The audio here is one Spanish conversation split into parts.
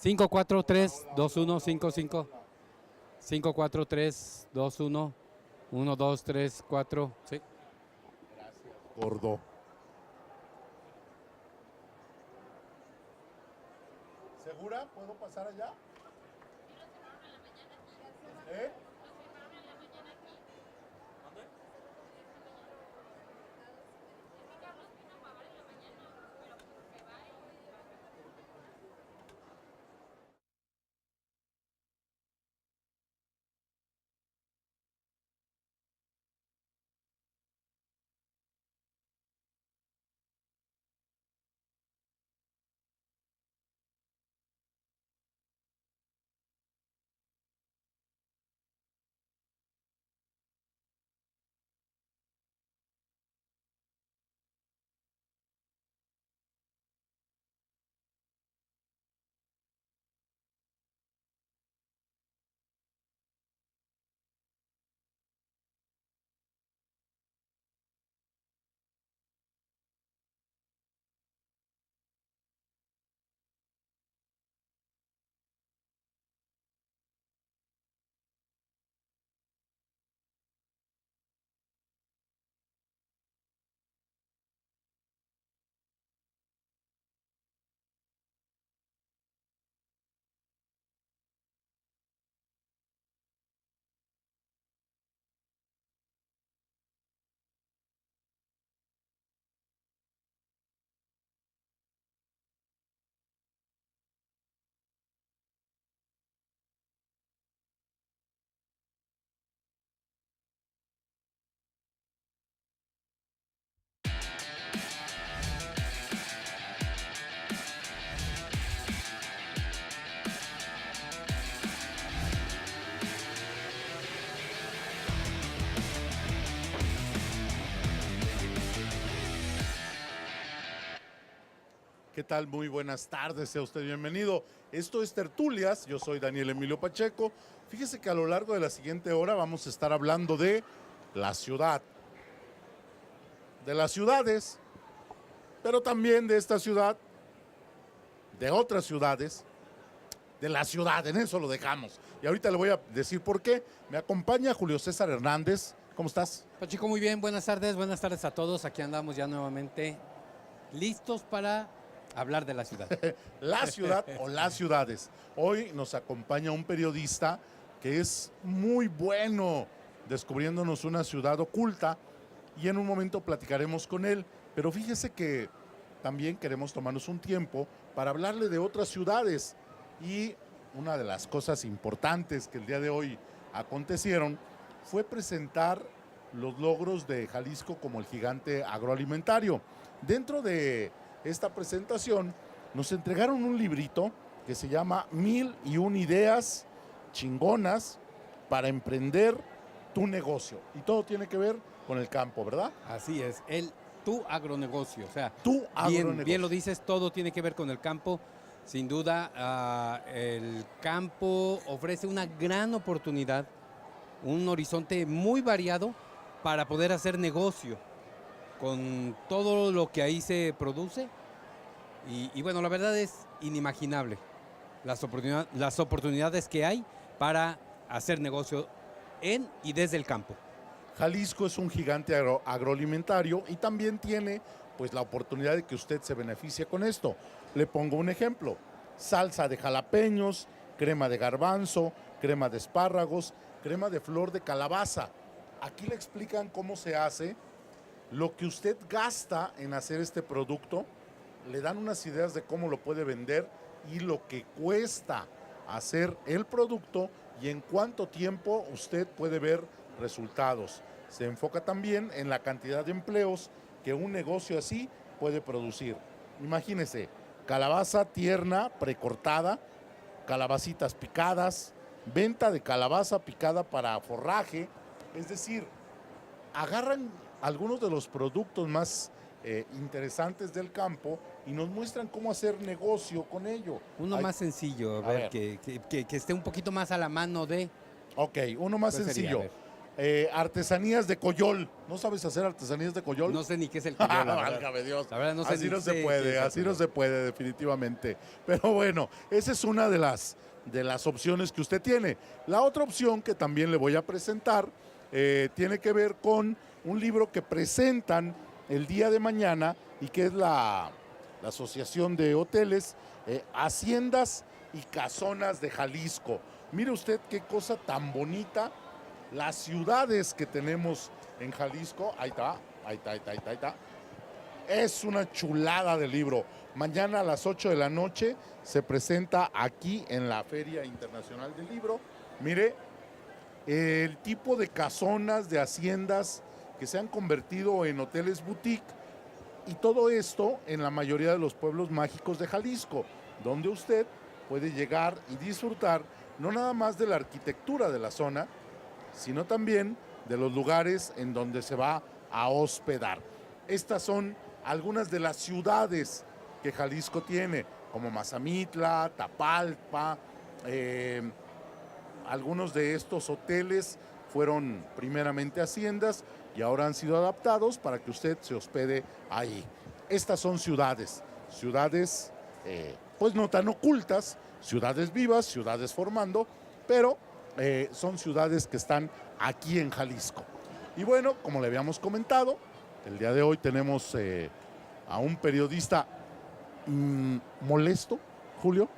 543-2155. 543-21-1234. Sí. Gordo. ¿Segura? ¿Puedo pasar allá? ¿Eh? ¿Qué tal? Muy buenas tardes, sea usted bienvenido. Esto es Tertulias, yo soy Daniel Emilio Pacheco. Fíjese que a lo largo de la siguiente hora vamos a estar hablando de la ciudad, de las ciudades, pero también de esta ciudad, de otras ciudades, de la ciudad, en eso lo dejamos. Y ahorita le voy a decir por qué. Me acompaña Julio César Hernández. ¿Cómo estás? Pachico, muy bien. Buenas tardes a todos. Aquí andamos ya nuevamente listos para hablar de la ciudad. La ciudad o las ciudades. Hoy nos acompaña un periodista que es muy bueno descubriéndonos una ciudad oculta y en un momento platicaremos con él. Pero fíjese que también queremos tomarnos un tiempo para hablarle de otras ciudades. Y una de las cosas importantes que el día de hoy acontecieron fue presentar los logros de Jalisco como el gigante agroalimentario. Dentro de esta presentación nos entregaron un librito que se llama 1001 ideas chingonas para emprender tu negocio. Y todo tiene que ver con el campo, ¿verdad? Así es, tu agronegocio. O sea, Tu agronegocio. Bien lo dices, todo tiene que ver con el campo. Sin duda, el campo ofrece una gran oportunidad, un horizonte muy variado para poder hacer negocio con todo lo que ahí se produce. Y bueno, la verdad es inimaginable las oportunidades que hay para hacer negocio en y desde el campo. Jalisco es un gigante agroalimentario y también tiene pues la oportunidad de que usted se beneficie con esto. Le pongo un ejemplo: salsa de jalapeños, crema de garbanzo, crema de espárragos, crema de flor de calabaza. Aquí le explican cómo se hace, lo que usted gasta en hacer este producto, le dan unas ideas de cómo lo puede vender y lo que cuesta hacer el producto y en cuánto tiempo usted puede ver resultados. Se enfoca también en la cantidad de empleos que un negocio así puede producir. Imagínese, calabaza tierna, precortada, calabacitas picadas, venta de calabaza picada para forraje. Es decir, agarran algunos de los productos más interesantes del campo y nos muestran cómo hacer negocio con ello. Uno más sencillo, a ver. Que esté un poquito más a la mano de... Ok, uno más sencillo. artesanías de coyol. ¿No sabes hacer artesanías de coyol? No sé ni qué es el coyol, la verdad. Válgame Dios. La verdad no sé Así ni no sé se qué puede, es el así no coyol. se puede definitivamente. Pero bueno, esa es una de las opciones que usted tiene. La otra opción que también le voy a presentar tiene que ver con un libro que presentan el día de mañana y que es la Asociación de Hoteles, Haciendas y Casonas de Jalisco. Mire usted qué cosa tan bonita, las ciudades que tenemos en Jalisco. Ahí está, ahí está, ahí está, ahí está, ahí está. Es una chulada de libro. Mañana a las 8 de la noche se presenta aquí en la Feria Internacional del Libro. Mire, el tipo de casonas, de haciendas que se han convertido en hoteles boutique, y todo esto en la mayoría de los pueblos mágicos de Jalisco, donde usted puede llegar y disfrutar no nada más de la arquitectura de la zona, sino también de los lugares en donde se va a hospedar. Estas son algunas de las ciudades que Jalisco tiene, como Mazamitla, Tapalpa. Algunos de estos hoteles fueron primeramente haciendas y ahora han sido adaptados para que usted se hospede ahí. Estas son ciudades pues no tan ocultas, ciudades vivas, ciudades formando, pero son ciudades que están aquí en Jalisco. Y bueno, como le habíamos comentado, el día de hoy tenemos a un periodista molesto, Julio.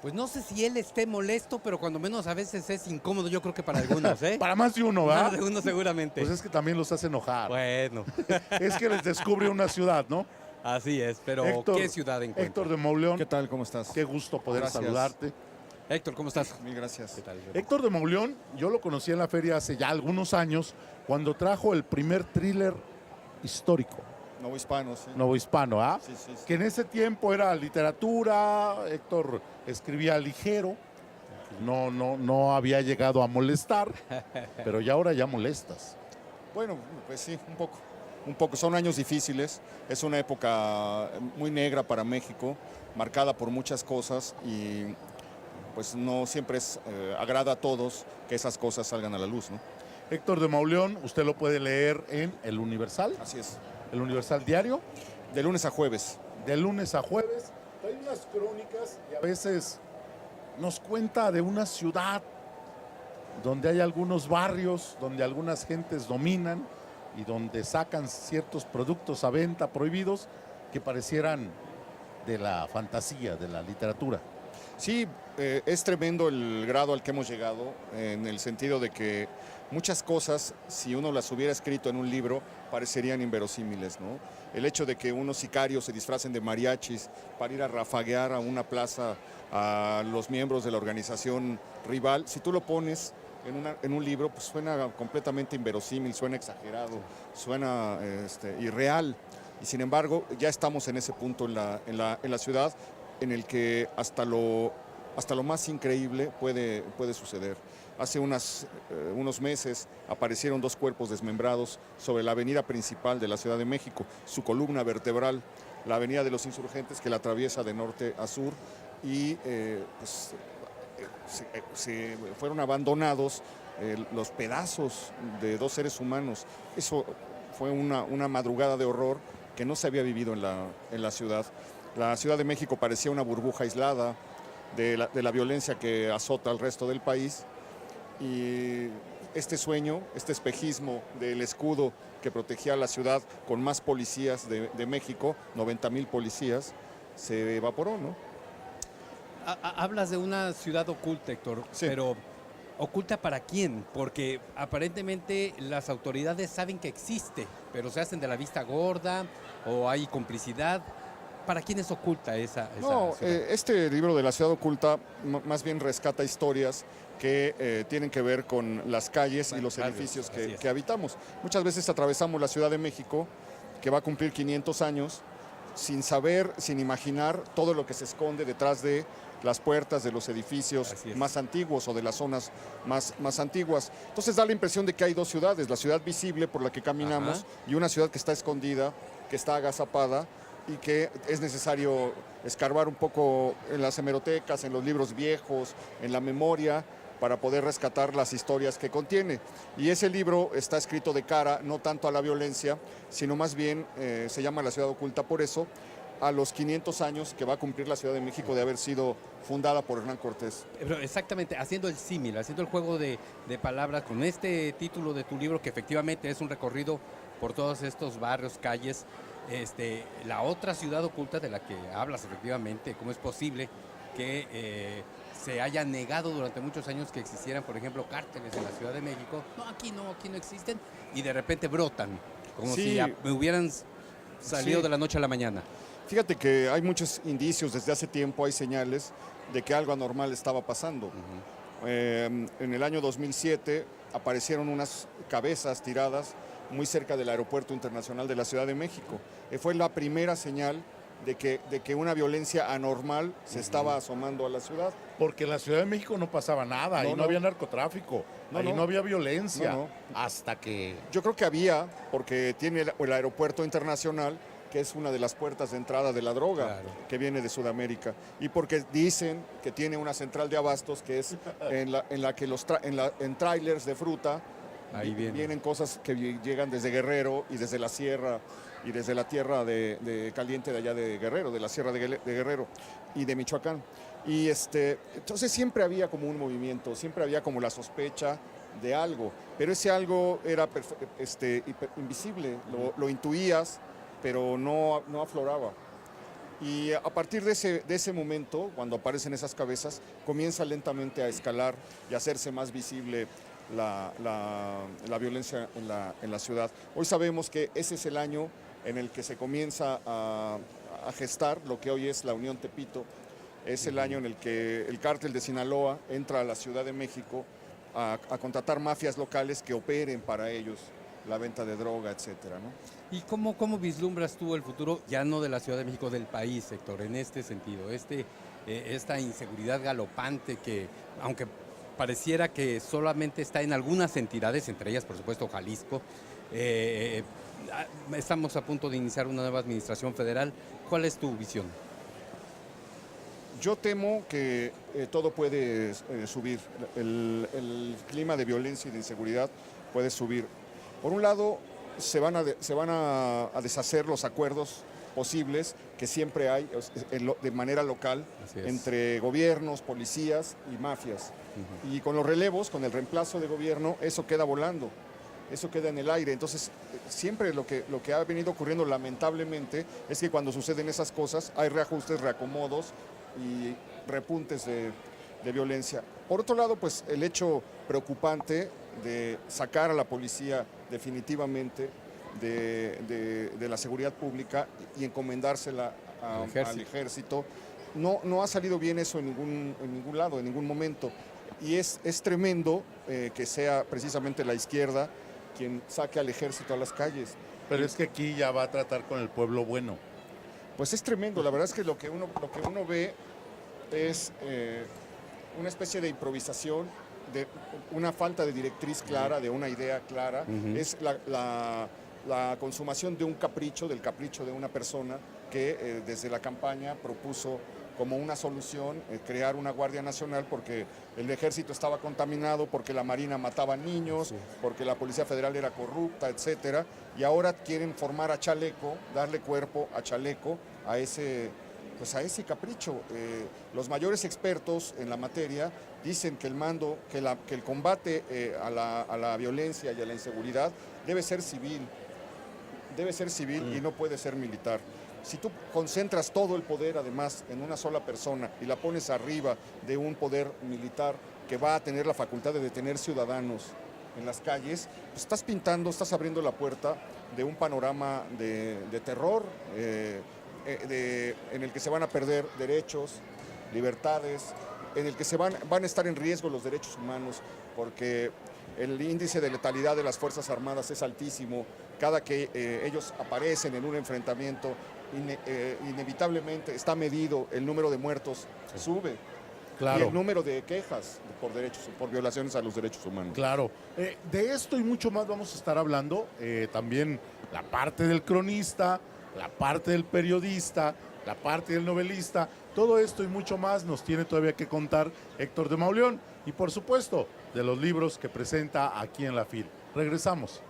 Pues no sé si él esté molesto, pero cuando menos a veces es incómodo, yo creo que para algunos, ¿eh? Para más de uno, ¿verdad? Más de uno seguramente. Pues es que también los hace enojar. Bueno, Es que les descubre una ciudad, ¿no? así es, pero Héctor, ¿qué ciudad encuentra? Héctor de Mauleón, ¿Qué tal? ¿Cómo estás? qué gusto poder Gracias. saludarte. Héctor, ¿cómo estás? Mil gracias. ¿Qué tal? Héctor de Mauleón, yo lo conocí en la feria hace ya algunos años, cuando trajo el primer thriller histórico, Novohispano, sí. novohispano, ¿ah? Sí, sí, sí. Que en ese tiempo era literatura, Héctor escribía ligero, no había llegado a molestar, pero ya ahora ya molestas. Bueno, pues sí, un poco. Un poco. Son años difíciles. Es una época muy negra para México, marcada por muchas cosas y pues no siempre agrada a todos que esas cosas salgan a la luz, ¿no? Héctor de Mauleón, usted lo puede leer en El Universal, Así es. El Universal Diario, De lunes a jueves. de lunes a jueves. Hay unas crónicas y a veces nos cuenta de una ciudad donde hay algunos barrios, donde algunas gentes dominan y donde sacan ciertos productos a venta prohibidos que parecieran de la fantasía, de la literatura. Sí, es tremendo el grado al que hemos llegado, en el sentido de que muchas cosas, si uno las hubiera escrito en un libro, parecerían inverosímiles, ¿no? El hecho de que unos sicarios se disfracen de mariachis para ir a rafaguear a una plaza a los miembros de la organización rival, si tú lo pones en un libro, pues suena completamente inverosímil, suena exagerado, suena irreal. Y sin embargo, ya estamos en ese punto en la ciudad en el que hasta lo más increíble puede suceder. Hace unos meses aparecieron 2 cuerpos desmembrados sobre la avenida principal de la Ciudad de México, su columna vertebral, la avenida de los Insurgentes, que la atraviesa de norte a sur, y se fueron abandonados los pedazos de 2 seres humanos. Eso fue una madrugada de horror que no se había vivido en la ciudad. La Ciudad de México parecía una burbuja aislada de la violencia que azota al resto del país. Y este sueño, este espejismo del escudo que protegía a la ciudad con más policías de México, 90,000 policías, se evaporó, ¿no? Hablas de una ciudad oculta, Héctor, Sí. pero ¿oculta para quién? Porque aparentemente las autoridades saben que existe, pero se hacen de la vista gorda o hay complicidad. ¿Para quién es oculta esa No, ciudad? este libro de la ciudad oculta más bien rescata historias que tienen que ver con las calles y los edificios que habitamos. Muchas veces atravesamos la Ciudad de México, que va a cumplir 500 años, sin saber, sin imaginar todo lo que se esconde detrás de las puertas de los edificios más antiguos o de las zonas más antiguas. Entonces da la impresión de que hay 2 ciudades, la ciudad visible por la que caminamos, Ajá, y una ciudad que está escondida, que está agazapada, y que es necesario escarbar un poco en las hemerotecas, en los libros viejos, en la memoria, para poder rescatar las historias que contiene. Y ese libro está escrito de cara no tanto a la violencia, sino más bien, se llama La Ciudad Oculta por eso, a los 500 años que va a cumplir la Ciudad de México de haber sido fundada por Hernán Cortés. Pero exactamente, haciendo el símil, haciendo el juego de palabras con este título de tu libro, que efectivamente es un recorrido por todos estos barrios, calles, la otra ciudad oculta de la que hablas efectivamente, cómo es posible que se haya negado durante muchos años que existieran, por ejemplo, cárteles en la Ciudad de México. Aquí no existen, y de repente brotan, como Sí. si hubieran salido Sí. de la noche a la mañana. Fíjate que hay muchos indicios, desde hace tiempo hay señales de que algo anormal estaba pasando. En el año 2007 aparecieron unas cabezas tiradas muy cerca del Aeropuerto Internacional de la Ciudad de México. Fue la primera señal de que una violencia anormal se estaba asomando a la ciudad. Porque en la Ciudad de México no pasaba nada, ahí no había narcotráfico, ahí no había violencia, No. hasta que... Yo creo que había, porque tiene el Aeropuerto Internacional, que es una de las puertas de entrada de la droga, Claro. que viene de Sudamérica, y porque dicen que tiene una central de abastos que es en la que en trailers de fruta Ahí vienen cosas que llegan desde Guerrero y desde la sierra y desde la tierra de caliente de allá de Guerrero, de la sierra de Guerrero y de Michoacán. Y entonces siempre había como un movimiento, siempre había como la sospecha de algo, pero ese algo era invisible, lo intuías, pero no afloraba. Y a partir de ese momento, cuando aparecen esas cabezas, comienza lentamente a escalar y a hacerse más visible la violencia en la ciudad. Hoy sabemos que ese es el año en el que se comienza a gestar lo que hoy es la Unión Tepito. Es el año en el que el cártel de Sinaloa entra a la Ciudad de México a contratar mafias locales que operen para ellos la venta de droga, etcétera, ¿no? ¿Y cómo vislumbras tú el futuro, ya no de la Ciudad de México, del país, Héctor, en este sentido? Esta inseguridad galopante que, aunque pareciera que solamente está en algunas entidades, entre ellas, por supuesto, Jalisco, estamos a punto de iniciar una nueva administración federal. ¿Cuál es tu visión? Yo temo que todo puede subir. El clima de violencia y de inseguridad puede subir. Por un lado, se van a deshacer los acuerdos posibles que siempre hay de manera local entre gobiernos, policías y mafias. Y con los relevos, con el reemplazo de gobierno, eso queda volando, eso queda en el aire. Entonces, siempre lo que ha venido ocurriendo lamentablemente es que cuando suceden esas cosas hay reajustes, reacomodos y repuntes de violencia. Por otro lado, pues el hecho preocupante de sacar a la policía definitivamente de la seguridad pública y encomendársela al ejército. No ha salido bien eso en ningún lado, en ningún momento. Y es tremendo que sea precisamente la izquierda quien saque al ejército a las calles. Pero es que aquí ya va a tratar con el pueblo bueno. Pues es tremendo, la verdad es que lo que uno ve es una especie de improvisación, de una falta de directriz clara, de una idea clara, es la consumación de un capricho, del capricho de una persona que desde la campaña propuso como una solución crear una Guardia Nacional porque el ejército estaba contaminado, porque la Marina mataba niños, porque la Policía Federal era corrupta, etcétera, y ahora quieren formar a Chaleco, darle cuerpo a Chaleco, a ese capricho. Los mayores expertos en la materia dicen que el combate a la violencia y a la inseguridad debe ser civil y no puede ser militar. Si tú concentras todo el poder además en una sola persona y la pones arriba de un poder militar que va a tener la facultad de detener ciudadanos en las calles, pues estás abriendo la puerta de un panorama de terror en el que se van a perder derechos, libertades, en el que van a estar en riesgo los derechos humanos, porque el índice de letalidad de las Fuerzas Armadas es altísimo. Cada que ellos aparecen en un enfrentamiento, inevitablemente está medido, el número de muertos sube. Claro. Y el número de quejas por violaciones a los derechos humanos. Claro. De esto y mucho más vamos a estar hablando. También la parte del cronista, la parte del periodista, la parte del novelista, Todo esto y mucho más nos tiene todavía que contar Héctor de Mauleón y por supuesto de los libros que presenta aquí en la FIL. Regresamos.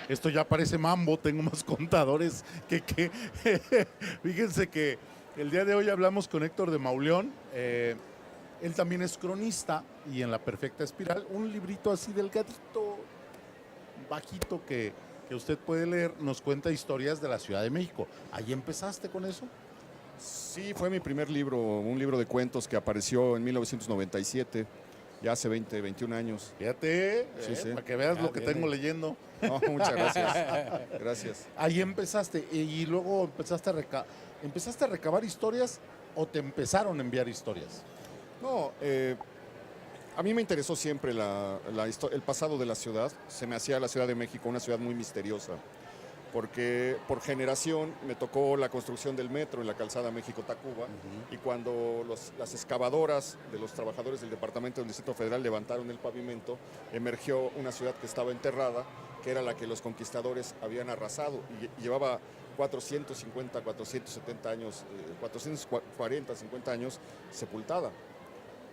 Esto ya parece mambo, tengo más contadores que fíjense que el día de hoy hablamos con Héctor de Mauleón. Él también es cronista y en La Perfecta Espiral, un librito así delgadito, bajito que usted puede leer, nos cuenta historias de la Ciudad de México. ¿Ahí empezaste con eso? Sí, fue mi primer libro, un libro de cuentos que apareció en 1997, ya hace 20, 21 años. Fíjate, Sí, sí. para que veas lo que viene. tengo leyendo. No, muchas gracias. Gracias. Ahí empezaste y luego empezaste a recabar historias o te empezaron a enviar historias. No, a mí me interesó siempre el pasado de la ciudad. Se me hacía la Ciudad de México una ciudad muy misteriosa, porque por generación me tocó la construcción del metro en la calzada México-Tacuba, y cuando las excavadoras de los trabajadores del Departamento del Distrito Federal levantaron el pavimento, emergió una ciudad que estaba enterrada, que era la que los conquistadores habían arrasado, y llevaba 450, 470 años, 440, 50 años sepultada.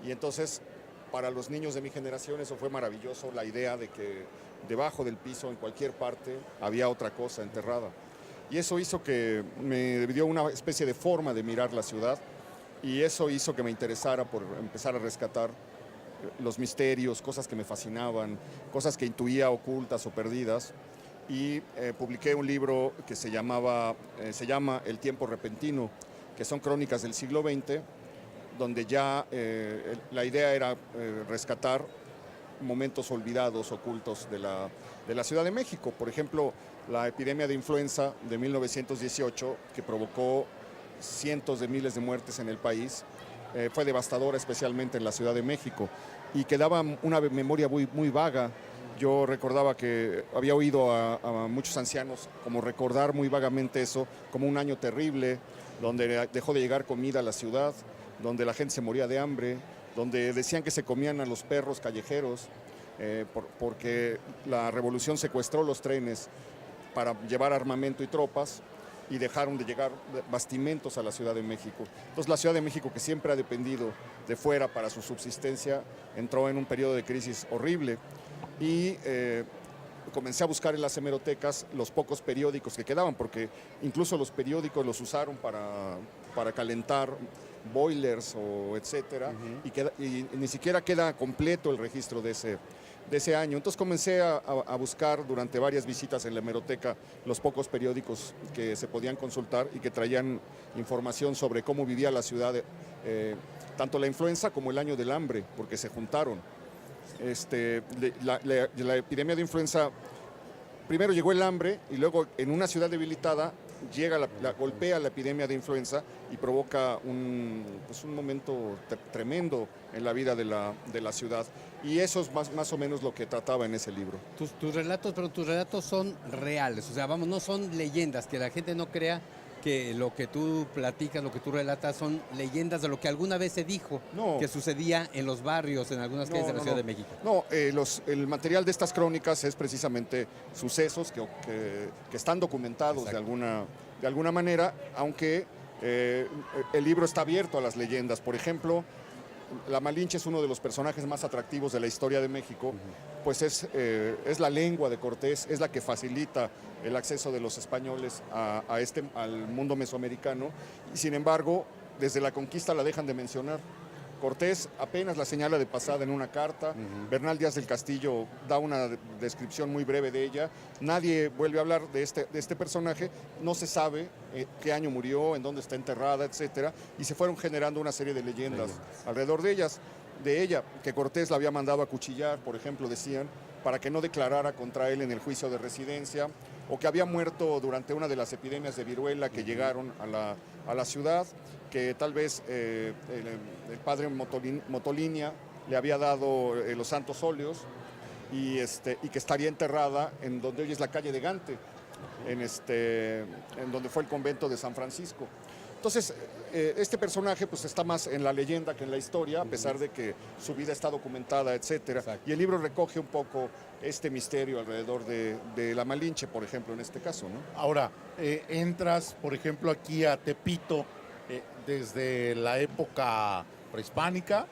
Y entonces, para los niños de mi generación, eso fue maravilloso, la idea de que debajo del piso, en cualquier parte, había otra cosa enterrada. Y eso hizo que me dio una especie de forma de mirar la ciudad, y eso hizo que me interesara por empezar a rescatar los misterios, cosas que me fascinaban, cosas que intuía ocultas o perdidas. Y publiqué un libro que se llama El tiempo repentino, que son crónicas del siglo XX, donde ya la idea era rescatar momentos olvidados, ocultos de la Ciudad de México. Por ejemplo, la epidemia de influenza de 1918, que provocó cientos de miles de muertes en el país, fue devastadora, especialmente en la Ciudad de México, y quedaba una memoria muy, muy vaga. Yo recordaba que había oído a muchos ancianos como recordar muy vagamente eso, como un año terrible, donde dejó de llegar comida a la ciudad, donde la gente se moría de hambre, donde decían que se comían a los perros callejeros, porque la revolución secuestró los trenes para llevar armamento y tropas, y dejaron de llegar bastimentos a la Ciudad de México. Entonces la Ciudad de México, que siempre ha dependido de fuera para su subsistencia, entró en un periodo de crisis horrible, y comencé a buscar en las hemerotecas los pocos periódicos que quedaban, porque incluso los periódicos los usaron para calentar boilers o etcétera, y ni siquiera queda completo el registro de ese año. Entonces comencé a buscar durante varias visitas en la hemeroteca los pocos periódicos que se podían consultar y que traían información sobre cómo vivía la ciudad, tanto la influenza como el año del hambre, porque se juntaron. La epidemia de influenza, primero llegó el hambre, y luego en una ciudad debilitada golpea la epidemia de influenza y provoca un momento tremendo en la vida de la ciudad. Y eso es más o menos lo que trataba en ese libro. Tus relatos son reales, o sea, vamos, no son leyendas, que la gente no crea que lo que tú platicas, lo que tú relatas son leyendas de lo que alguna vez se dijo que sucedía en los barrios, en algunas calles de la Ciudad de México. No, el material de estas crónicas es precisamente sucesos que están documentados de alguna manera, aunque el libro está abierto a las leyendas. Por ejemplo, la Malinche es uno de los personajes más atractivos de la historia de México, pues es la lengua de Cortés, es la que facilita el acceso de los españoles al mundo mesoamericano, y sin embargo, desde la conquista la dejan de mencionar. Cortés apenas la señala de pasada en una carta. Bernal Díaz del Castillo da una descripción muy breve de ella. Nadie vuelve a hablar de este personaje. No se sabe qué año murió, en dónde está enterrada, etcétera. Y se fueron generando una serie de leyendas alrededor de ella, que Cortés la había mandado a cuchillar, por ejemplo, decían, para que no declarara contra él en el juicio de residencia, o que había muerto durante una de las epidemias de viruela que llegaron a la ciudad, que tal vez el padre Motolinia le había dado los santos óleos y que estaría enterrada en donde hoy es la calle de Gante, en donde fue el convento de San Francisco. Entonces, este personaje pues está más en la leyenda que en la historia, a pesar de que su vida está documentada, etcétera. Exacto. Y el libro recoge un poco este misterio alrededor de la Malinche, por ejemplo, en este caso, ¿no? Ahora, entras, por ejemplo, aquí a Tepito desde la época prehispánica,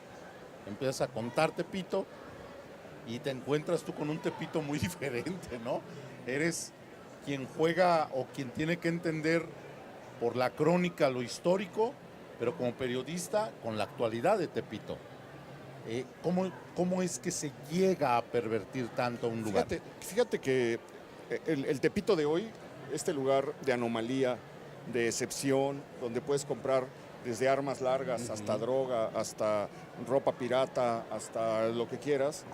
empiezas a contar Tepito y te encuentras tú con un Tepito muy diferente, ¿no? Eres quien juega o quien tiene que entender por la crónica lo histórico, pero como periodista con la actualidad de Tepito. ¿Cómo es que se llega a pervertir tanto un lugar? Fíjate que el Tepito de hoy, este lugar de anomalía, de excepción, donde puedes comprar desde armas largas hasta droga, hasta ropa pirata, hasta lo que quieras,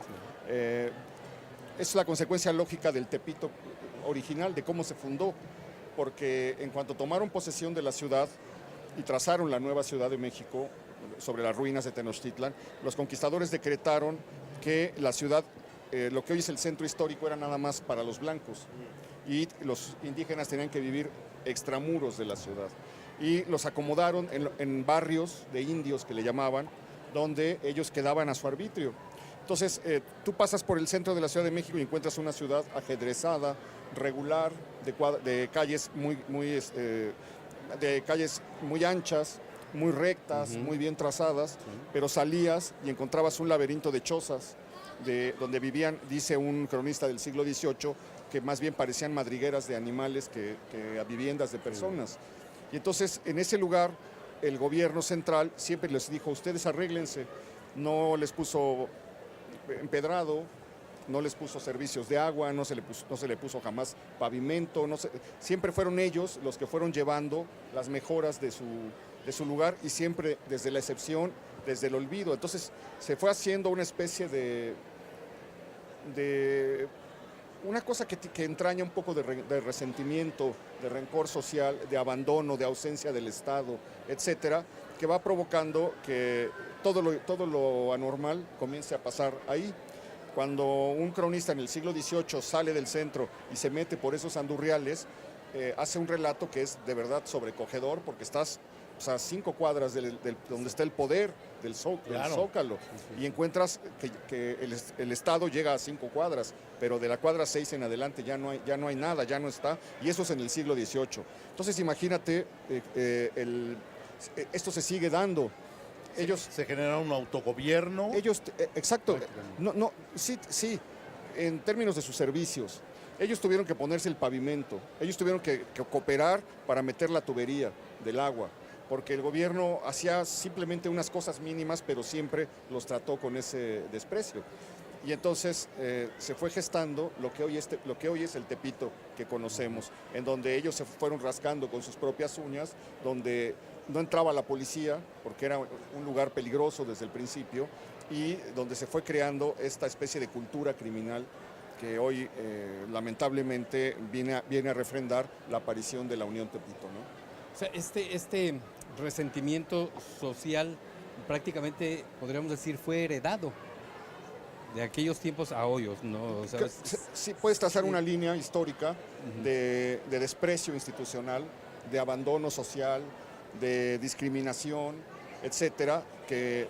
es la consecuencia lógica del Tepito original, de cómo se fundó, porque en cuanto tomaron posesión de la ciudad y trazaron la nueva Ciudad de México sobre las ruinas de Tenochtitlan, los conquistadores decretaron que la ciudad, lo que hoy es el centro histórico, era nada más para los blancos y los indígenas tenían que vivir extramuros de la ciudad. Y los acomodaron en barrios de indios que le llamaban, donde ellos quedaban a su arbitrio. Entonces, tú pasas por el centro de la Ciudad de México y encuentras una ciudad ajedrezada, regular, de calles de calles muy anchas, muy rectas, muy bien trazadas, pero salías y encontrabas un laberinto de chozas, donde vivían, dice un cronista del siglo XVIII, que más bien parecían madrigueras de animales que viviendas de personas. Y entonces, en ese lugar, el gobierno central siempre les dijo, ustedes arréglense, no les puso empedrado, no les puso servicios de agua, no se le puso jamás pavimento, siempre fueron ellos los que fueron llevando las mejoras de su lugar y siempre desde la excepción, desde el olvido. Entonces se fue haciendo una especie de una cosa que entraña un poco de resentimiento, de rencor social, de abandono, de ausencia del Estado, etcétera, que va provocando que todo lo anormal comience a pasar ahí. Cuando un cronista en el siglo XVIII sale del centro y se mete por esos andurriales, hace un relato que es de verdad sobrecogedor, porque estás a 5 cuadras donde está el poder del Zócalo, y encuentras que el Estado llega a 5 cuadras, pero de la cuadra 6 en adelante ya no hay nada, ya no está, y eso es en el siglo XVIII. Entonces imagínate, esto se sigue dando. Se genera un autogobierno. Exacto. Sí, en términos de sus servicios. Ellos tuvieron que ponerse el pavimento, ellos tuvieron que cooperar para meter la tubería del agua, porque el gobierno hacía simplemente unas cosas mínimas, pero siempre los trató con ese desprecio. Y entonces se fue gestando lo que hoy es el Tepito que conocemos, en donde ellos se fueron rascando con sus propias uñas, donde no entraba la policía, porque era un lugar peligroso desde el principio, y donde se fue creando esta especie de cultura criminal que hoy lamentablemente viene a refrendar la aparición de la Unión Tepito, ¿no? O sea, este resentimiento social prácticamente, podríamos decir, fue heredado de aquellos tiempos a hoy, ¿no? O sea, sí, puedes trazar una línea histórica de desprecio institucional, de abandono social, de discriminación, etcétera, que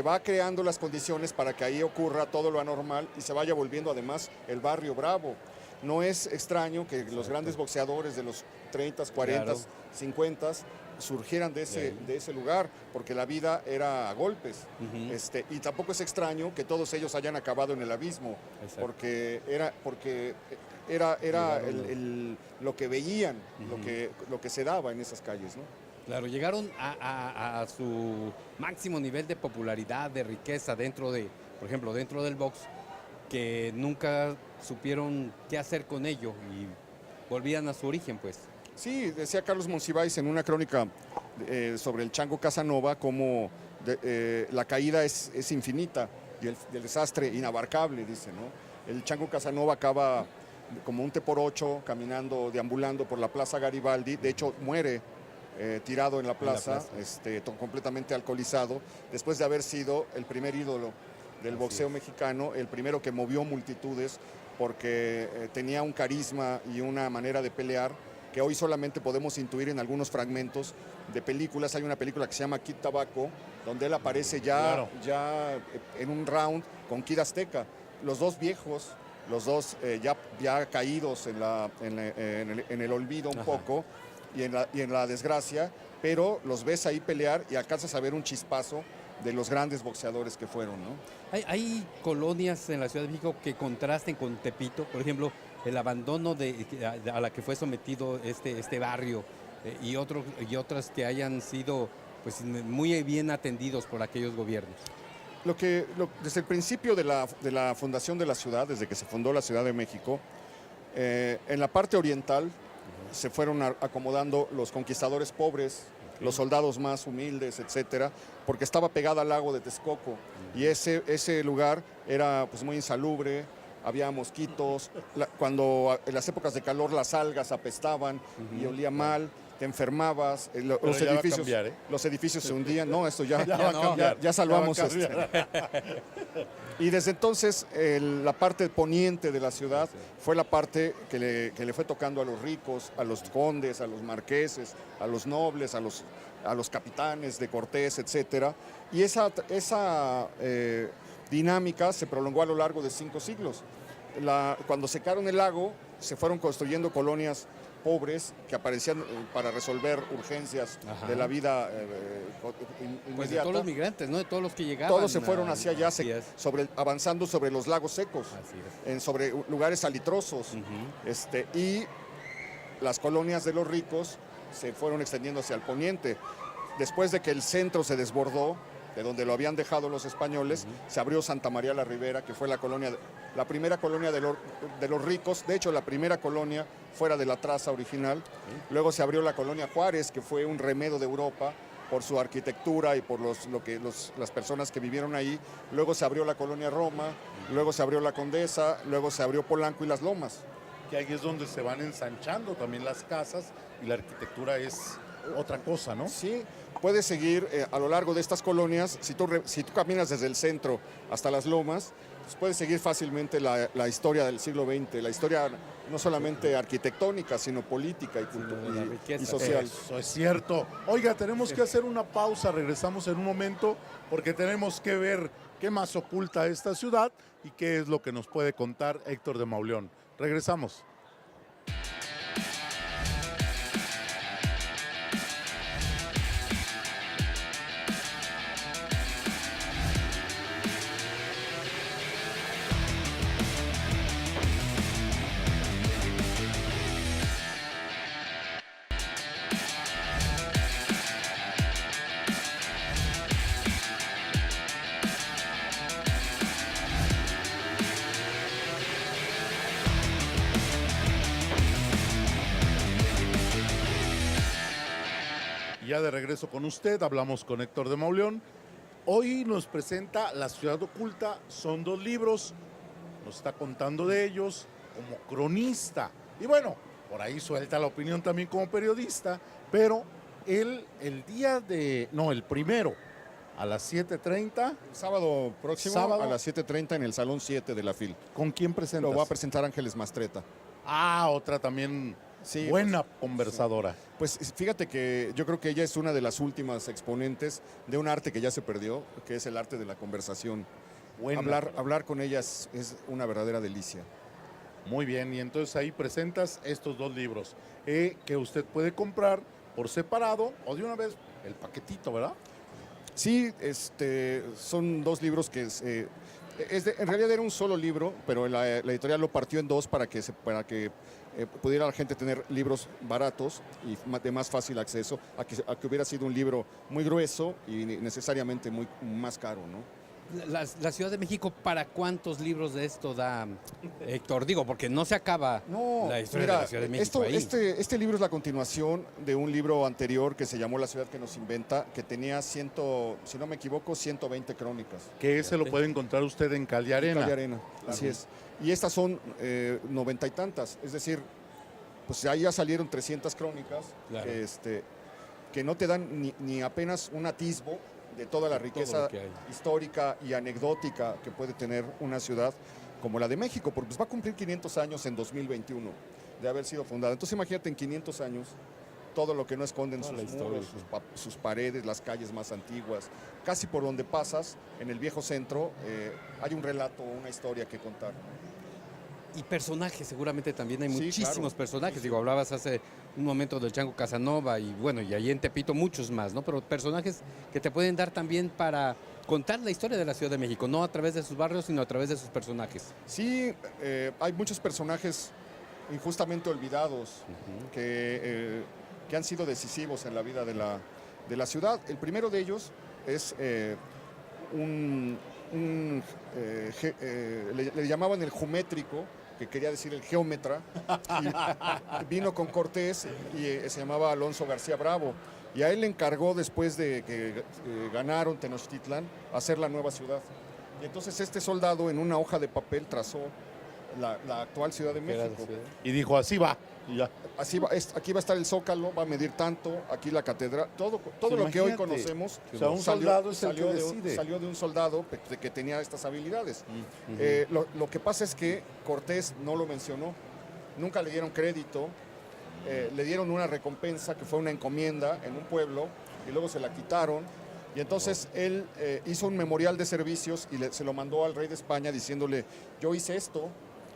va creando las condiciones para que ahí ocurra todo lo anormal y se vaya volviendo además el barrio bravo. No es extraño que los grandes boxeadores de los 30, 40, claro, 50 surgieran de ese lugar, porque la vida era a golpes. Y tampoco es extraño que todos ellos hayan acabado en el abismo, porque era lo que veían, lo que se daba en esas calles, ¿no? Claro, llegaron a su máximo nivel de popularidad, de riqueza dentro de, por ejemplo, dentro del box, que nunca supieron qué hacer con ello y volvían a su origen, pues. Sí, decía Carlos Monsiváis en una crónica sobre el Chango Casanova como la caída es infinita y el desastre inabarcable, dice, ¿no? El Chango Casanova acaba como un té por ocho, caminando, deambulando por la Plaza Garibaldi, de hecho muere tirado en la plaza. Completamente alcoholizado, después de haber sido el primer ídolo del boxeo mexicano, el primero que movió multitudes porque tenía un carisma y una manera de pelear que hoy solamente podemos intuir en algunos fragmentos de películas. Hay una película que se llama Kid Tabaco, donde él aparece ya en un round con Kid Azteca. Los dos viejos, los dos ya caídos en el olvido un poco y en la desgracia, pero los ves ahí pelear y alcanzas a ver un chispazo de los grandes boxeadores que fueron, ¿no? Hay colonias en la Ciudad de México que contrasten con Tepito, por ejemplo, el abandono a la que fue sometido este barrio y otras que hayan sido pues muy bien atendidos por aquellos gobiernos. Desde el principio de la fundación de la ciudad, desde que se fundó la Ciudad de México, en la parte oriental se fueron acomodando los conquistadores pobres, los soldados más humildes, etcétera, porque estaba pegada al lago de Texcoco y ese lugar era pues muy insalubre, había mosquitos, cuando en las épocas de calor las algas apestaban y olía mal, te enfermabas, los edificios se hundían. No, esto ya salvamos esto. Y desde entonces la parte poniente de la ciudad fue la parte que le fue tocando a los ricos, a los condes, a los marqueses, a los nobles, a los capitanes de Cortés, etcétera. Y esa dinámica se prolongó a lo largo de 5 siglos. Cuando secaron el lago, se fueron construyendo colonias pobres que aparecían para resolver urgencias de la vida inmediata. Pues de todos los migrantes, ¿no? De todos los que llegaban. Todos se fueron hacia allá, avanzando sobre los lagos secos, sobre lugares salitrosos. Y las colonias de los ricos se fueron extendiendo hacia el poniente. Después de que el centro se desbordó, de donde lo habían dejado los españoles, se abrió Santa María la Ribera, que fue la primera colonia de los ricos, de hecho la primera colonia fuera de la traza original. Luego se abrió la colonia Juárez, que fue un remedo de Europa por su arquitectura y por las personas que vivieron ahí. Luego se abrió la colonia Roma, luego se abrió la Condesa, luego se abrió Polanco y Las Lomas. Que ahí es donde se van ensanchando también las casas y la arquitectura es otra cosa, ¿no? Sí, puedes seguir a lo largo de estas colonias, si tú caminas desde el centro hasta Las Lomas, pues puedes seguir fácilmente la historia del siglo XX, la historia no solamente arquitectónica, sino política y social. Eso es cierto. Oiga, tenemos que hacer una pausa, regresamos en un momento, porque tenemos que ver qué más oculta esta ciudad y qué es lo que nos puede contar Héctor de Mauleón. Regresamos. Ya de regreso con usted, hablamos con Héctor de Mauleón. Hoy nos presenta La Ciudad Oculta, son 2 libros, nos está contando de ellos como cronista. Y bueno, por ahí suelta la opinión también como periodista, pero el primero, a las 7:30. Sábado próximo a las 7:30 en el Salón 7 de la FIL. ¿Con quién presentas? Lo va a presentar Ángeles Mastreta. Otra también buena conversadora. Sí. Pues fíjate que yo creo que ella es una de las últimas exponentes de un arte que ya se perdió, que es el arte de la conversación. Hablar con ella es una verdadera delicia. Muy bien, y entonces ahí presentas estos 2 libros que usted puede comprar por separado o de una vez el paquetito, ¿verdad? Sí, son 2 libros que en realidad era un solo libro, pero la editorial lo partió en 2 para que pudiera la gente tener libros baratos y de más fácil acceso a que hubiera sido un libro muy grueso y necesariamente muy más caro, ¿no? La Ciudad de México, ¿para cuántos libros de esto da, Héctor? Digo, porque no se acaba la historia de la Ciudad de México ahí. Este libro es la continuación de un libro anterior que se llamó La ciudad que nos inventa, que tenía si no me equivoco, 120 crónicas. Que ese lo puede encontrar usted en Calle Arena. Calle Arena, así es. Y estas son 90 y tantas, es decir, pues ahí ya salieron 300 crónicas Claro. que no te dan ni apenas un atisbo de toda la riqueza histórica y anecdótica que puede tener una ciudad como la de México, porque pues va a cumplir 500 años en 2021 de haber sido fundada. Entonces imagínate en 500 años todo lo que no esconden sus muros, sus paredes, las calles más antiguas. Casi por donde pasas, en el viejo centro, hay un relato, una historia que contar. Y personajes, seguramente también hay Sí, muchísimos claro. personajes. Digo, hablabas hace un momento del Chango Casanova y bueno, y ahí en Tepito muchos más, ¿no? Pero personajes que te pueden dar también para contar la historia de la Ciudad de México, no a través de sus barrios, sino a través de sus personajes. Sí, hay muchos personajes injustamente olvidados que han sido decisivos en la vida de la ciudad. El primero de ellos es le llamaban el geométrico, que quería decir el geómetra, y vino con Cortés y se llamaba Alonso García Bravo. Y a él le encargó, después de que ganaron Tenochtitlan, hacer la nueva ciudad. Y entonces este soldado en una hoja de papel trazó la actual Ciudad de México. Y dijo, así va. Y ya. Así va, aquí va a estar el Zócalo, va a medir tanto, aquí la catedral, todo lo que hoy Imagínate. conocemos. O sea, un soldado es el que decide. Salió de un soldado que tenía estas habilidades. Lo que pasa es que Cortés no lo mencionó, nunca le dieron crédito, le dieron una recompensa que fue una encomienda en un pueblo y luego se la quitaron. Y entonces él hizo un memorial de servicios y se lo mandó al rey de España diciéndole, yo hice esto,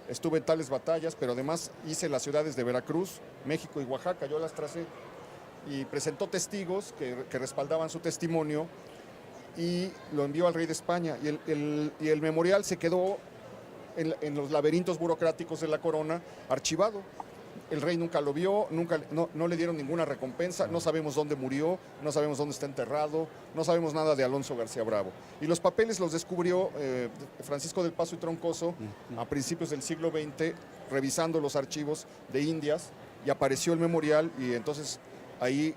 estuve en tales batallas, pero además hice las ciudades de Veracruz, México y Oaxaca, yo las tracé. Y presentó testigos que respaldaban su testimonio y lo envió al rey de España. Y el memorial se quedó en los laberintos burocráticos de la corona, archivado. El rey nunca lo vio, no le dieron ninguna recompensa, no sabemos dónde murió, no sabemos dónde está enterrado, no sabemos nada de Alonso García Bravo. Y los papeles los descubrió Francisco del Paso y Troncoso a principios del siglo XX, revisando los archivos de Indias, y apareció el memorial, y entonces ahí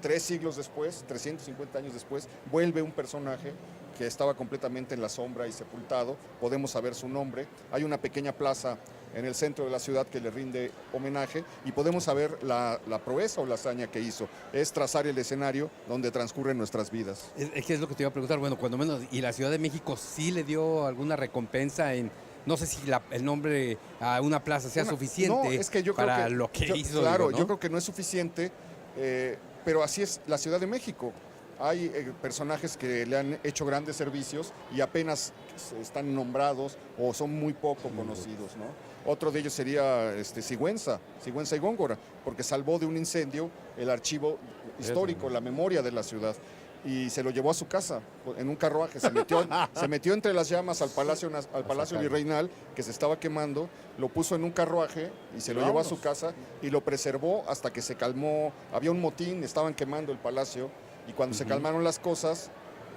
3 siglos después, 350 años después, vuelve un personaje que estaba completamente en la sombra y sepultado. Podemos saber su nombre. Hay una pequeña plaza en el centro de la ciudad que le rinde homenaje y podemos saber la proeza o la hazaña que hizo. Es trazar el escenario donde transcurren nuestras vidas. Es que es lo que te iba a preguntar, bueno, cuando menos, ¿y la Ciudad de México sí le dio alguna recompensa en, no sé si el nombre a una plaza sea suficiente es que yo para creo que, lo que hizo? Claro, digo, ¿no? yo creo que no es suficiente, pero así es la Ciudad de México. Hay personajes que le han hecho grandes servicios y apenas están nombrados o son muy poco conocidos, ¿no? Otro de ellos sería Sigüenza y Góngora, porque salvó de un incendio el archivo histórico, la memoria de la ciudad, y se lo llevó a su casa en un carruaje, se metió entre las llamas al Palacio Virreinal, que se estaba quemando, lo puso en un carruaje y se lo llevó a su casa y lo preservó hasta que se calmó. Había un motín, estaban quemando el palacio, y cuando se calmaron las cosas,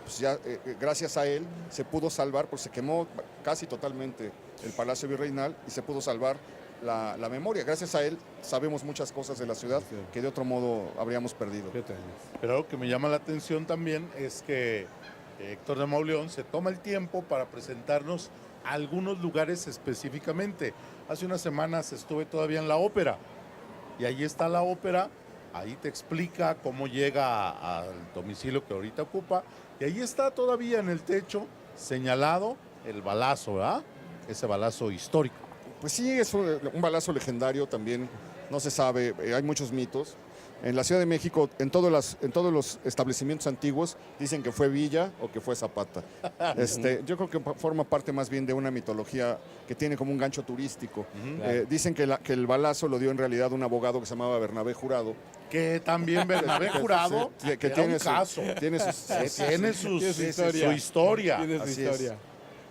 pues ya gracias a él se pudo salvar, porque se quemó casi totalmente el Palacio Virreinal y se pudo salvar la memoria. Gracias a él sabemos muchas cosas de la ciudad que de otro modo habríamos perdido. Pero algo que me llama la atención también es que Héctor de Mauleón se toma el tiempo para presentarnos algunos lugares específicamente. Hace unas semanas estuve todavía en la ópera y ahí está la ópera. Ahí te explica cómo llega al domicilio que ahorita ocupa. Y ahí está todavía en el techo señalado el balazo, ¿verdad? Ese balazo histórico. Pues sí, es un balazo legendario también. No se sabe, hay muchos mitos. En la Ciudad de México, en todos los establecimientos antiguos, dicen que fue Villa o que fue Zapata. Yo creo que forma parte más bien de una mitología que tiene como un gancho turístico. Dicen que el balazo lo dio en realidad un abogado que se llamaba Bernabé Jurado. Que también Bernabé Jurado que tiene un caso. Tiene Tiene su historia. Así es.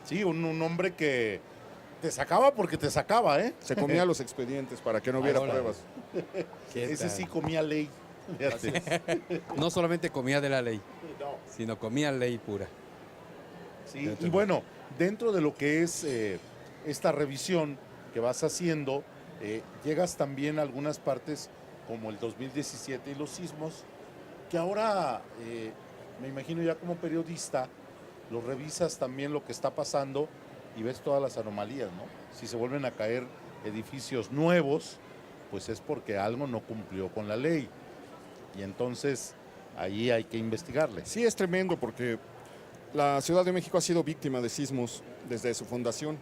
Sí, un hombre que Te sacaba porque te sacaba, ¿eh? Se comía los expedientes para que no hubiera órale. pruebas. ¿Qué Ese tal? sí comía ley. Fíjate. No solamente comía de la ley, No. sino comía ley pura. Sí, y bueno, dentro de lo que es esta revisión que vas haciendo, llegas también a algunas partes como el 2017 y los sismos, que ahora me imagino ya como periodista, lo revisas también lo que está pasando y ves todas las anomalías, ¿no? Si se vuelven a caer edificios nuevos, pues es porque algo no cumplió con la ley. Y entonces ahí hay que investigarle. Sí, es tremendo porque la Ciudad de México ha sido víctima de sismos desde su fundación.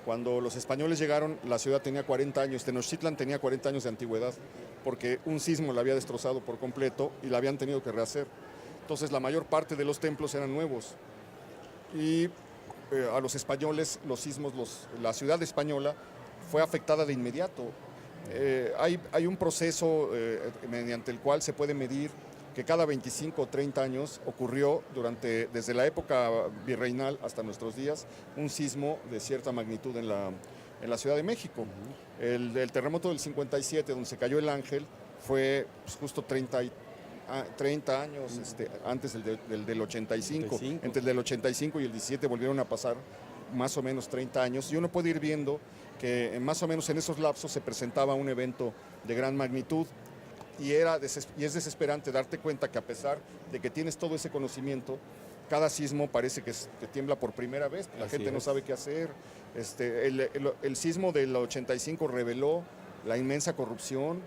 Cuando los españoles llegaron, la ciudad tenía 40 años, Tenochtitlan tenía 40 años de antigüedad, porque un sismo la había destrozado por completo y la habían tenido que rehacer. Entonces la mayor parte de los templos eran nuevos. Y a los españoles, los sismos, la ciudad española fue afectada de inmediato. Hay un proceso mediante el cual se puede medir que cada 25 o 30 años ocurrió desde la época virreinal hasta nuestros días un sismo de cierta magnitud en la Ciudad de México. El terremoto del 57, donde se cayó el Ángel, fue pues, justo 30 años antes del 85. Entre el del 85 y el 17 volvieron a pasar más o menos 30 años. Y uno puede ir viendo que más o menos en esos lapsos se presentaba un evento de gran magnitud. Y es desesperante darte cuenta que a pesar de que tienes todo ese conocimiento, cada sismo parece que tiembla por primera vez, la gente no sabe qué hacer. El sismo del 85 reveló la inmensa corrupción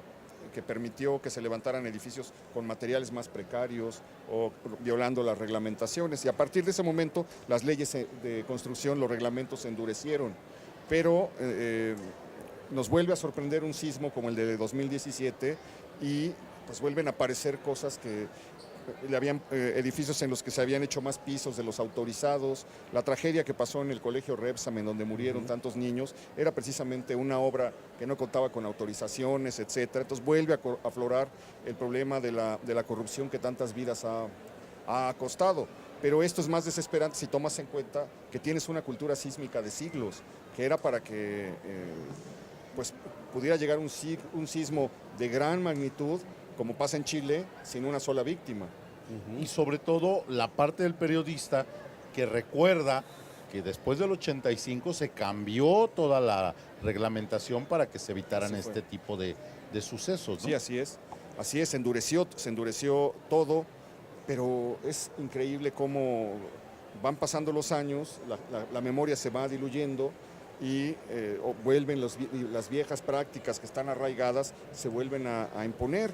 que permitió que se levantaran edificios con materiales más precarios o violando las reglamentaciones. Y a partir de ese momento las leyes de construcción, los reglamentos se endurecieron. Pero nos vuelve a sorprender un sismo como el de 2017 y pues vuelven a aparecer cosas que habían edificios en los que se habían hecho más pisos de los autorizados. La tragedia que pasó en el colegio Rebsam, en donde murieron tantos niños, era precisamente una obra que no contaba con autorizaciones, etcétera. Entonces vuelve a aflorar el problema de la corrupción que tantas vidas ha costado. Pero esto es más desesperante si tomas en cuenta que tienes una cultura sísmica de siglos, que era para que pues pudiera llegar un sismo de gran magnitud, como pasa en Chile, sin una sola víctima. Y sobre todo la parte del periodista que recuerda que después del 85 se cambió toda la reglamentación para que se evitaran este tipo de sucesos, ¿no? Sí, así es, se endureció todo, pero es increíble cómo van pasando los años, la memoria se va diluyendo y vuelven las viejas prácticas que están arraigadas, se vuelven a imponer.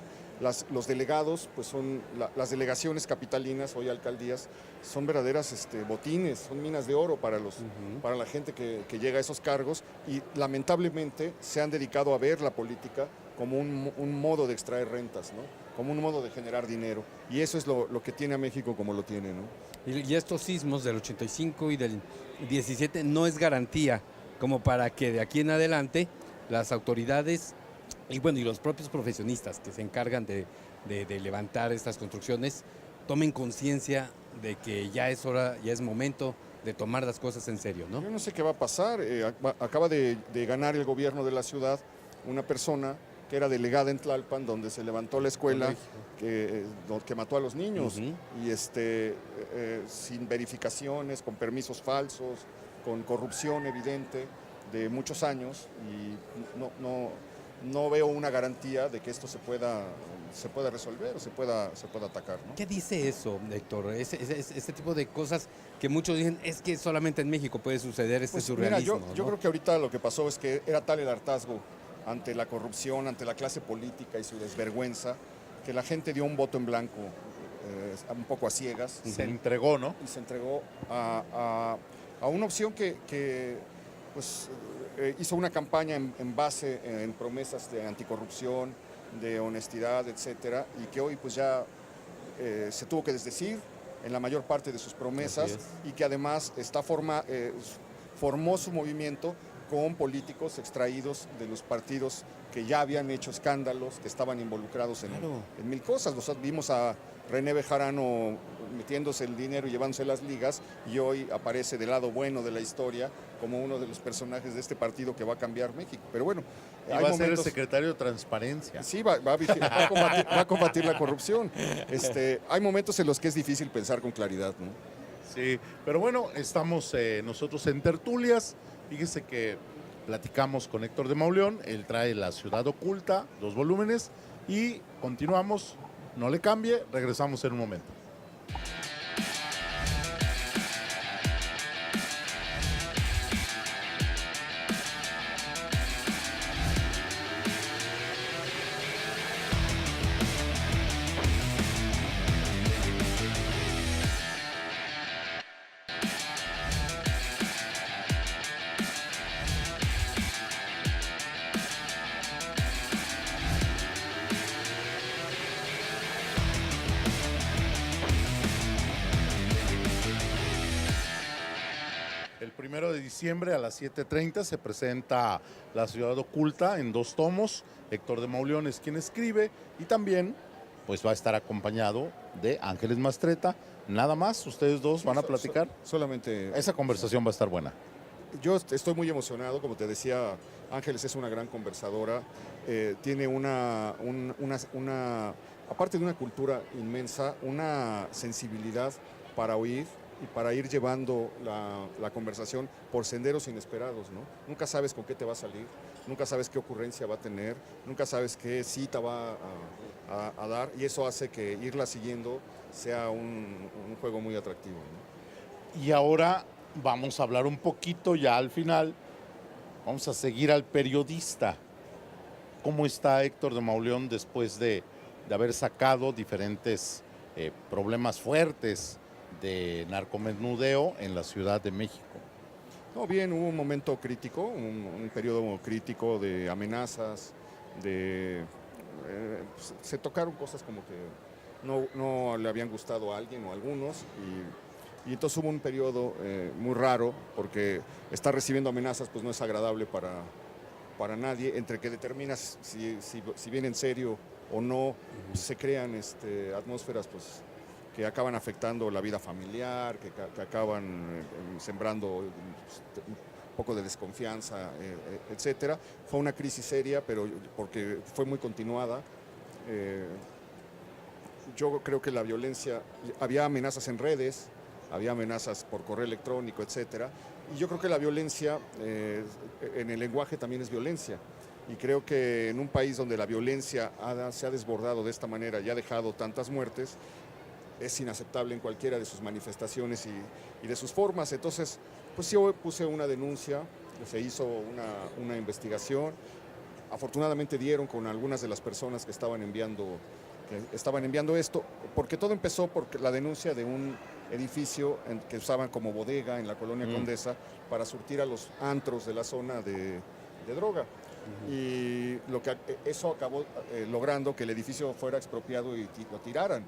Los delegados, pues son las delegaciones capitalinas, hoy alcaldías, son verdaderas botines, son minas de oro para la gente que llega a esos cargos y lamentablemente se han dedicado a ver la política como un modo de extraer rentas, ¿no? Como un modo de generar dinero. Y eso es lo que tiene a México como lo tiene, ¿no? Y estos sismos del 85 y del 17 no es garantía como para que de aquí en adelante las autoridades y los propios profesionistas que se encargan de levantar estas construcciones tomen conciencia de que ya es hora, ya es momento de tomar las cosas en serio, ¿no? Yo no sé qué va a pasar. Acaba de ganar el gobierno de la ciudad una persona que era delegada en Tlalpan, donde se levantó la escuela que mató a los niños, y sin verificaciones, con permisos falsos, con corrupción evidente de muchos años, y no veo una garantía de que esto se pueda resolver o se pueda atacar, ¿no? ¿Qué dice eso, Héctor? Este tipo de cosas que muchos dicen es que solamente en México puede suceder Pues, surrealismo. mira, yo creo que ahorita lo que pasó es que era tal el hartazgo ante la corrupción, ante la clase política y su desvergüenza, que la gente dio un voto en blanco, un poco a ciegas. Se entregó, ¿no? Y se entregó a una opción que hizo una campaña en base en promesas de anticorrupción, de honestidad, etcétera, y que hoy pues ya se tuvo que desdecir en la mayor parte de sus promesas, y que además formó su movimiento con políticos extraídos de los partidos que ya habían hecho escándalos, que estaban involucrados en mil cosas. Vimos a René Bejarano metiéndose el dinero y llevándose las ligas, y hoy aparece del lado bueno de la historia como uno de los personajes de este partido que va a cambiar México. Pero bueno, y va a ser el secretario de Transparencia. Sí, va a combatir la corrupción. Hay momentos en los que es difícil pensar con claridad, ¿no? Sí, pero bueno, estamos nosotros en tertulias. Fíjese que platicamos con Héctor de Mauleón, él trae La Ciudad Oculta, 2 volúmenes, y continuamos, no le cambie, regresamos en un momento. El 1 de diciembre a las 7:30 se presenta La Ciudad Oculta en 2 tomos. Héctor de Mauleón es quien escribe, y también pues va a estar acompañado de Ángeles Mastreta. Nada más, ustedes dos van a platicar. Solamente Esa conversación va a estar buena. yo estoy muy emocionado, como te decía, Ángeles es una gran conversadora, tiene aparte de una cultura inmensa, una sensibilidad para oír y para ir llevando la conversación por senderos inesperados, ¿no? Nunca sabes con qué te va a salir, nunca sabes qué ocurrencia va a tener, nunca sabes qué cita va a dar, y eso hace que irla siguiendo sea un juego muy atractivo, ¿no? Y ahora vamos a hablar un poquito ya al final, vamos a seguir al periodista. ¿Cómo está Héctor de Mauleón después de haber sacado diferentes problemas fuertes de narcomenudeo en la Ciudad de México? No, bien, hubo un momento crítico, un periodo crítico de amenazas, se tocaron cosas como que no le habían gustado a alguien o a algunos, y entonces hubo un periodo muy raro, porque estar recibiendo amenazas pues no es agradable para nadie, entre que determinas si viene en serio o no, pues, se crean atmósferas pues que acaban afectando la vida familiar, que acaban sembrando un poco de desconfianza, etcétera. Fue una crisis seria, pero porque fue muy continuada. Yo creo que la violencia, había amenazas en redes, había amenazas por correo electrónico, etcétera, y yo creo que la violencia en el lenguaje también es violencia. Y creo que en un país donde la violencia se ha desbordado de esta manera y ha dejado tantas muertes, es inaceptable en cualquiera de sus manifestaciones y de sus formas. Entonces, pues yo puse una denuncia, se hizo una investigación. Afortunadamente dieron con algunas de las personas que estaban enviando esto, porque todo empezó por la denuncia de un edificio que usaban como bodega en la colonia Condesa para surtir a los antros de la zona de droga. Y eso acabó logrando que el edificio fuera expropiado y lo tiraran.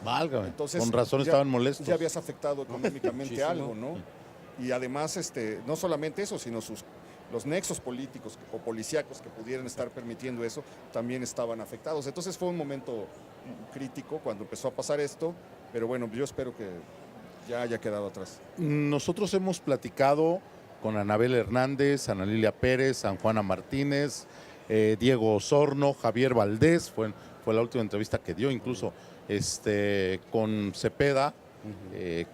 Válgame, entonces, con razón estaban molestos. Ya habías afectado económicamente algo, ¿no? Y además, no solamente eso, sino los nexos políticos o policíacos que pudieran estar permitiendo eso también estaban afectados. Entonces fue un momento crítico cuando empezó a pasar esto, pero bueno, yo espero que ya haya quedado atrás. Nosotros hemos platicado con Anabel Hernández, Ana Lilia Pérez, San Juana Martínez, Diego Osorno, Javier Valdés, fue la última entrevista que dio, incluso con Cepeda,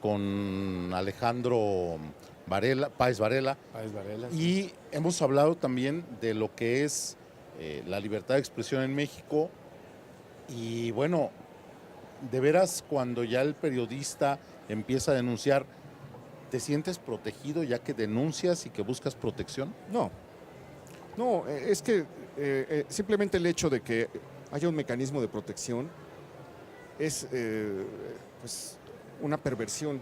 con Alejandro Páez Varela, y hemos hablado también de lo que es la libertad de expresión en México. Y bueno, de veras, cuando ya el periodista empieza a denunciar, ¿te sientes protegido ya que denuncias y que buscas protección? No, es que simplemente el hecho de que haya un mecanismo de protección es pues una perversión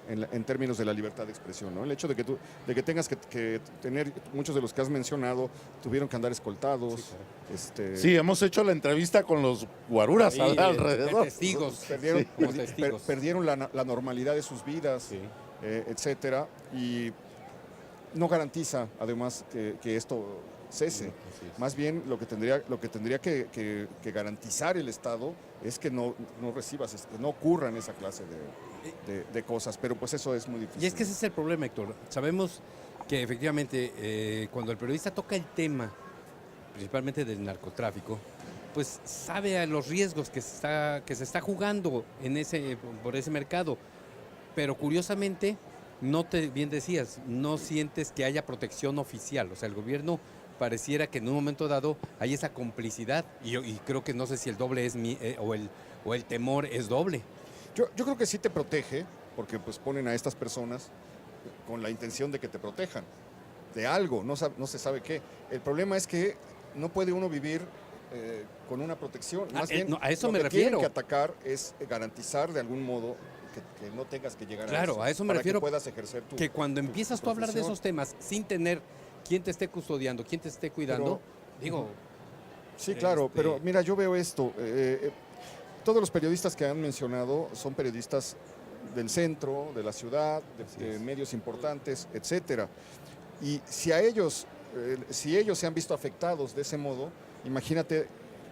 en términos de la libertad de expresión, ¿no? El hecho de que tengas que tener, muchos de los que has mencionado tuvieron que andar escoltados. Sí, claro. Sí, hemos hecho la entrevista con los guaruras alrededor. Testigos. Perdieron la normalidad de sus vidas, etcétera. Y no garantiza además que esto cese. Más bien lo que tendría que garantizar el Estado es que no recibas, que no ocurran esa clase de cosas, pero pues eso es muy difícil. Y es que ese es el problema, Héctor. Sabemos que efectivamente cuando el periodista toca el tema, principalmente del narcotráfico, pues sabe a los riesgos que se está jugando por ese mercado. Pero curiosamente, bien decías, no sientes que haya protección oficial. O sea, el gobierno pareciera que en un momento dado hay esa complicidad y creo que no sé si el doble es o el temor es doble. Yo creo que sí te protege, porque pues ponen a estas personas con la intención de que te protejan de algo, no se sabe qué. El problema es que no puede uno vivir con una protección. Más bien, a eso lo me que refiero. Tienen que atacar es garantizar de algún modo que no tengas que llegar Claro, a eso. A eso me refiero. Que puedas ejercer que cuando empiezas tú a hablar de esos temas sin tener quien te esté custodiando, quien te esté cuidando, Sí, claro, pero mira, yo veo esto. Todos los periodistas que han mencionado son periodistas del centro, de la ciudad, de medios importantes, etcétera. Y si ellos se han visto afectados de ese modo, imagínate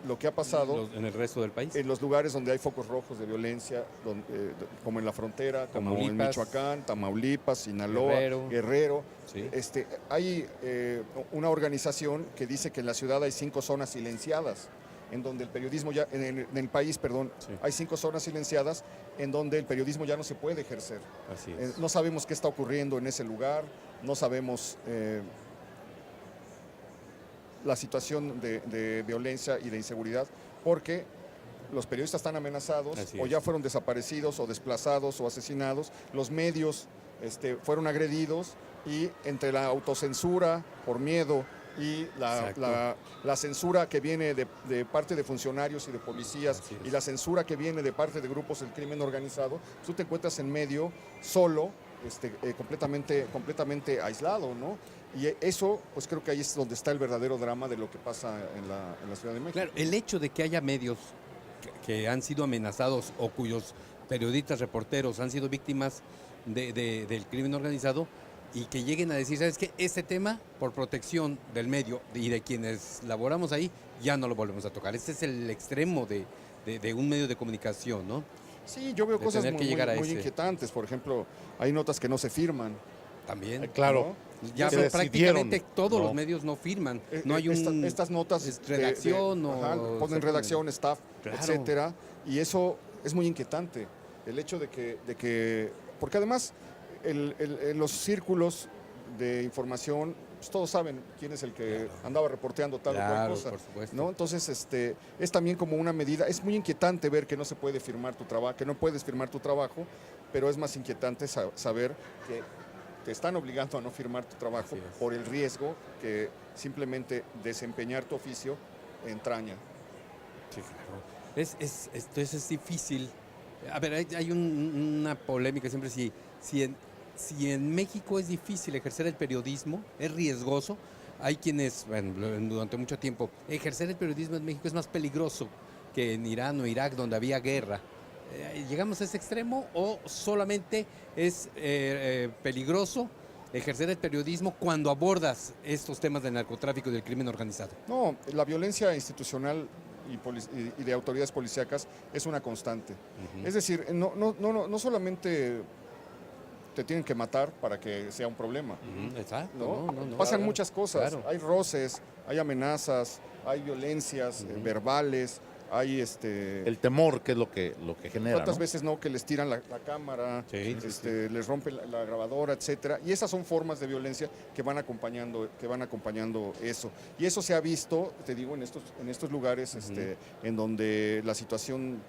lo que ha pasado en el resto del país. En los lugares donde hay focos rojos de violencia, como en la frontera, como en Michoacán, Tamaulipas, Sinaloa, Guerrero. Sí. Hay una organización que dice que en la ciudad hay 5 zonas silenciadas, en donde el periodismo en el país, hay 5 zonas silenciadas en donde el periodismo ya no se puede ejercer. Así es. No sabemos qué está ocurriendo en ese lugar, no sabemos la situación de violencia y de inseguridad, porque los periodistas están amenazados, o ya fueron desaparecidos, o desplazados, o asesinados. Los medios fueron agredidos, y entre la autocensura por miedo y la censura que viene de parte de funcionarios y de policías, y la censura que viene de parte de grupos del crimen organizado, tú te encuentras en medio solo, completamente aislado, ¿no? Y eso, pues creo que ahí es donde está el verdadero drama de lo que pasa en la Ciudad de México. Claro, el hecho de que haya medios que han sido amenazados o cuyos periodistas, reporteros han sido víctimas del crimen organizado y que lleguen a decir, ¿sabes qué? Este tema, por protección del medio y de quienes laboramos ahí, ya no lo volvemos a tocar. Este es el extremo de un medio de comunicación, ¿no? Sí, yo veo cosas muy inquietantes. Por ejemplo, hay notas que no se firman. También. Claro. ¿No? Ya prácticamente todos los medios no firman. No hay estas notas redacción ponen redacción, staff, etcétera. Y eso es muy inquietante. El hecho de que porque además los círculos de información, pues todos saben quién es el que andaba reporteando tal o cual cosa, por supuesto. ¿no? Entonces, es también como una medida. Es muy inquietante ver que no se puede firmar tu trabajo, que no puedes firmar tu trabajo, pero es más inquietante saber que te están obligando a no firmar tu trabajo por el riesgo que simplemente desempeñar tu oficio entraña. Sí, claro. Entonces es difícil. A ver, hay una polémica siempre si en México es difícil ejercer el periodismo, es riesgoso. Hay quienes, durante mucho tiempo, ejercer el periodismo en México es más peligroso que en Irán o Irak, donde había guerra. ¿Llegamos a ese extremo o solamente es peligroso ejercer el periodismo cuando abordas estos temas del narcotráfico y del crimen organizado? No, la violencia institucional y de autoridades policíacas es una constante. Es decir, no solamente te tienen que matar para que sea un problema. Exacto. ¿No? Pasan muchas cosas. Claro. Hay roces, hay amenazas, hay violencias verbales, hay el temor, que es lo que genera. ¿Cuántas veces que les tiran la cámara, les rompen la grabadora, etcétera? Y esas son formas de violencia que van acompañando eso. Y eso se ha visto, te digo, en estos lugares en donde la situación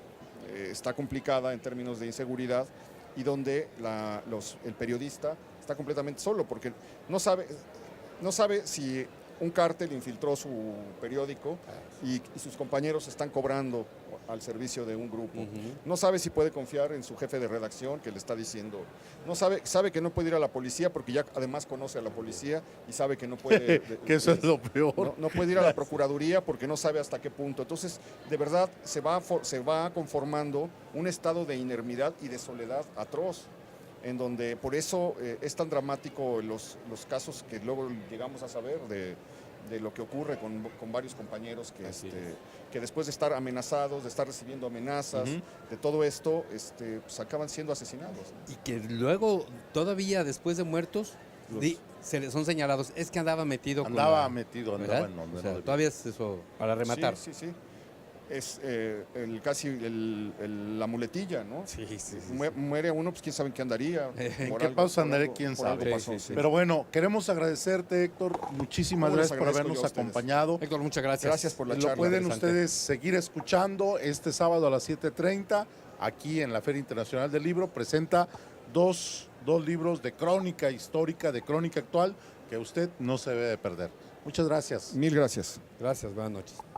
está complicada en términos de inseguridad, y donde el periodista está completamente solo, porque no sabe si un cártel infiltró su periódico y sus compañeros están cobrando al servicio de un grupo. No sabe si puede confiar en su jefe de redacción que le está diciendo. No sabe que no puede ir a la policía porque ya además conoce a la policía y sabe que no puede... que eso es lo peor. No puede ir a la procuraduría porque no sabe hasta qué punto. Entonces, de verdad, se va conformando un estado de inermidad y de soledad atroz. en donde por eso es tan dramático los casos que luego llegamos a saber de lo que ocurre con varios compañeros que después de estar amenazados, de estar recibiendo amenazas, de todo esto, pues acaban siendo asesinados, ¿no? Y que luego, todavía después de muertos, son señalados, es que andaba metido Andaba con metido, ¿verdad? andaba en O sea, todavía es eso, para rematar. Sí, sí, sí. Es la muletilla, ¿no? Sí, sí, sí. Muere uno, pues quién sabe en qué andaría. ¿En qué pausa andaré? ¿Quién sabe? Sí, sí. Pero bueno, queremos agradecerte, Héctor. Muchísimas No, les gracias por agradezco habernos yo a ustedes. acompañado. Héctor, muchas gracias. Gracias por la Lo charla. pueden interesante. ustedes seguir escuchando este sábado a las 7:30 aquí en la Feria Internacional del Libro. Presenta dos libros de crónica histórica, de crónica actual, que usted no se debe de perder. Muchas gracias. Mil gracias. Gracias, buenas noches.